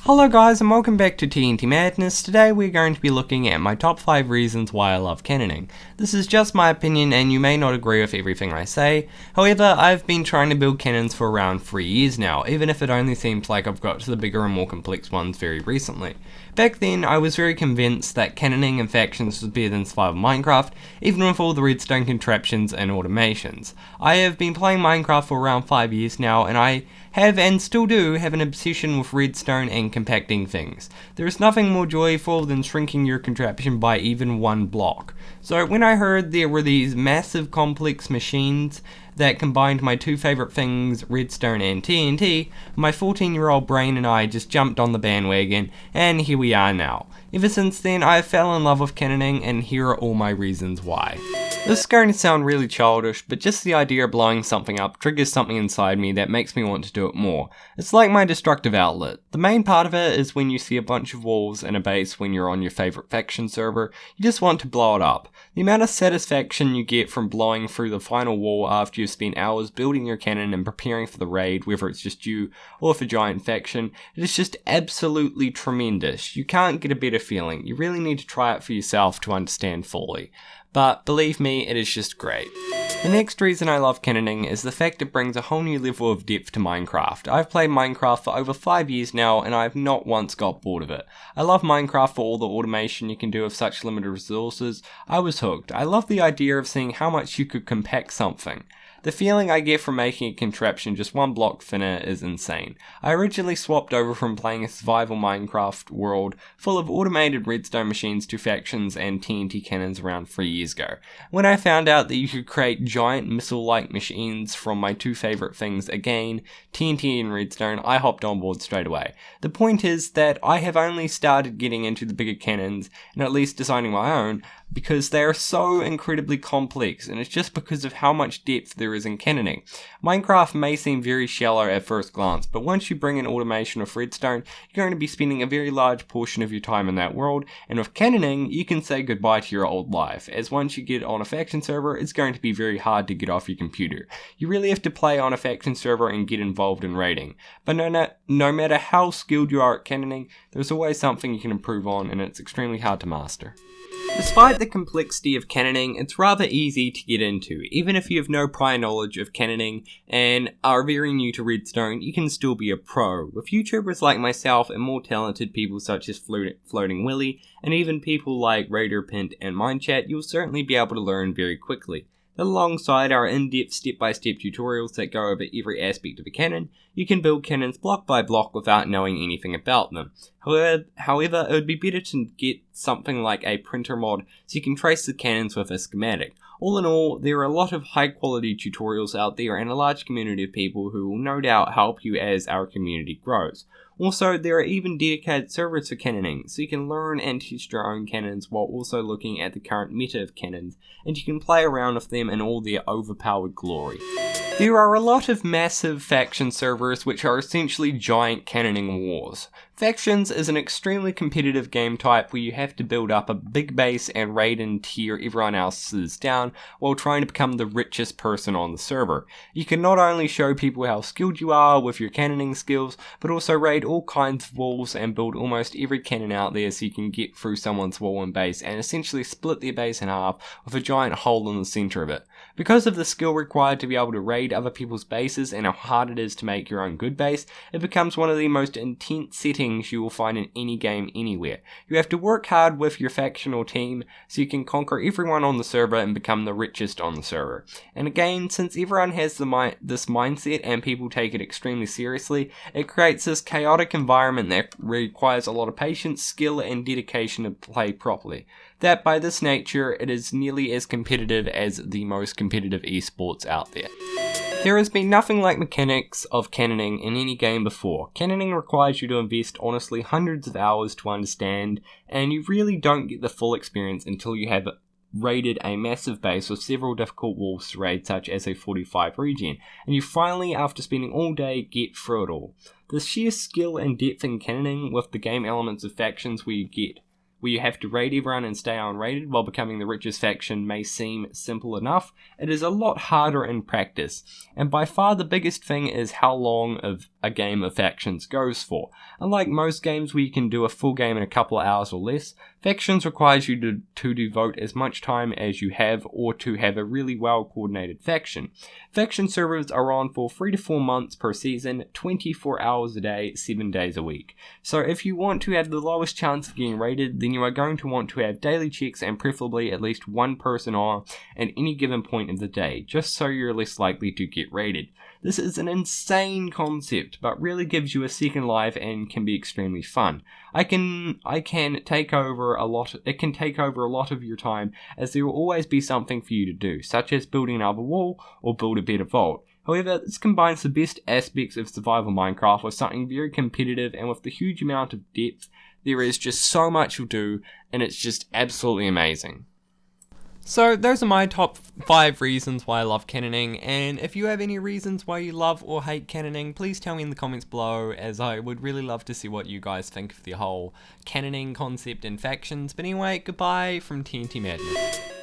Hello guys and welcome back to TNT Madness. Today we're going to be looking at my top 5 reasons why I love cannoning. This is just my opinion and you may not agree with everything I say. However, I've been trying to build cannons for around 3 years now, even if it only seems like I've got to the bigger and more complex ones very recently. Back then, I was very convinced that cannoning and factions was better than survival Minecraft, even with all the redstone contraptions and automations. I have been playing Minecraft for around 5 years now, and I have and still do have an obsession with redstone and compacting things. There is nothing more joyful than shrinking your contraption by even one block. So when I heard there were these massive complex machines that combined my two favourite things, redstone and TNT, my 14-year-old brain and I just jumped on the bandwagon, and here we are now. Ever since then, I fell in love with cannoning, and here are all my reasons why. This is going to sound really childish, but just the idea of blowing something up triggers something inside me that makes me want to do it more. It's like my destructive outlet. The main part of it is when you see a bunch of walls in a base when you're on your favourite faction server, you just want to blow it up. The amount of satisfaction you get from blowing through the final wall after you've spent hours building your cannon and preparing for the raid, whether it's just you or for giant faction, it is just absolutely tremendous. You can't get a better feeling. You really need to try it for yourself to understand fully. But believe me, it is just great. The next reason I love cannoning is the fact it brings a whole new level of depth to Minecraft. I've played Minecraft for over 5 years now and I've not once got bored of it. I love Minecraft for all the automation you can do with such limited resources. I was hooked. I love the idea of seeing how much you could compact something. The feeling I get from making a contraption just one block thinner is insane. I originally swapped over from playing a survival Minecraft world full of automated redstone machines to factions and TNT cannons around 3 years ago. When I found out that you could create giant missile-like machines from my two favourite things again, TNT and redstone, I hopped on board straight away. The point is that I have only started getting into the bigger cannons and at least designing my own because they are so incredibly complex, and it's just because of how much depth there is in cannoning. Minecraft may seem very shallow at first glance, but once you bring in automation of redstone, you're going to be spending a very large portion of your time in that world, and with cannoning, you can say goodbye to your old life, as once you get on a faction server, it's going to be very hard to get off your computer. You really have to play on a faction server and get involved in raiding. But no matter how skilled you are at cannoning, there's always something you can improve on, and it's extremely hard to master. Despite the complexity of cannoning, it's rather easy to get into. Even if you have no prior knowledge of cannoning and are very new to redstone, you can still be a pro. With YouTubers like myself and more talented people such as Floating Willy, and even people like Raider, Pint and Mindchat, you'll certainly be able to learn very quickly. Alongside our in-depth step-by-step tutorials that go over every aspect of a cannon, you can build cannons block by block without knowing anything about them. However, it would be better to get something like a printer mod so you can trace the cannons with a schematic. All in all, there are a lot of high-quality tutorials out there and a large community of people who will no doubt help you as our community grows. Also, there are even dedicated servers for cannoning, so you can learn and test your own cannons while also looking at the current meta of cannons, and you can play around with them in all their overpowered glory. There are a lot of massive faction servers which are essentially giant cannoning wars. Factions is an extremely competitive game type where you have to build up a big base and raid and tear everyone else's down while trying to become the richest person on the server. You can not only show people how skilled you are with your cannoning skills, but also raid all kinds of walls and build almost every cannon out there so you can get through someone's wall and base and essentially split their base in half with a giant hole in the center of it. Because of the skill required to be able to raid other people's bases and how hard it is to make your own good base, it becomes one of the most intense settings you will find in any game anywhere. You have to work hard with your faction or team so you can conquer everyone on the server and become the richest on the server. And again, since everyone has this mindset and people take it extremely seriously, it creates this chaotic environment that requires a lot of patience, skill and dedication to play properly. That by this nature, it is nearly as competitive as the most competitive esports out there. There has been nothing like mechanics of cannoning in any game before. Cannoning requires you to invest honestly hundreds of hours to understand, and you really don't get the full experience until you have raided a massive base with several difficult walls to raid such as a 45 regen, and you finally, after spending all day, get through it all. The sheer skill and depth in cannoning with the game elements of factions where you have to raid everyone and stay unrated while becoming the richest faction may seem simple enough, it is a lot harder in practice. And by far the biggest thing is how long of a game of Factions goes for. Unlike most games where you can do a full game in a couple of hours or less, Factions requires you to devote as much time as you have or to have a really well coordinated faction. Faction servers are on for 3 to 4 months per season, 24 hours a day, 7 days a week. So if you want to have the lowest chance of getting raided, then you are going to want to have daily checks and preferably at least one person on at any given point of the day, just so you're less likely to get raided. This is an insane concept, but really gives you a second life and can be extremely fun. It can take over a lot of your time, as there will always be something for you to do, such as building another wall or build a better vault. However, this combines the best aspects of survival Minecraft with something very competitive, and with the huge amount of depth, there is just so much to do, and it's just absolutely amazing. So those are my top 5 reasons why I love cannoning, and if you have any reasons why you love or hate cannoning, please tell me in the comments below, as I would really love to see what you guys think of the whole cannoning concept in Factions. But anyway, goodbye from TNT Madness.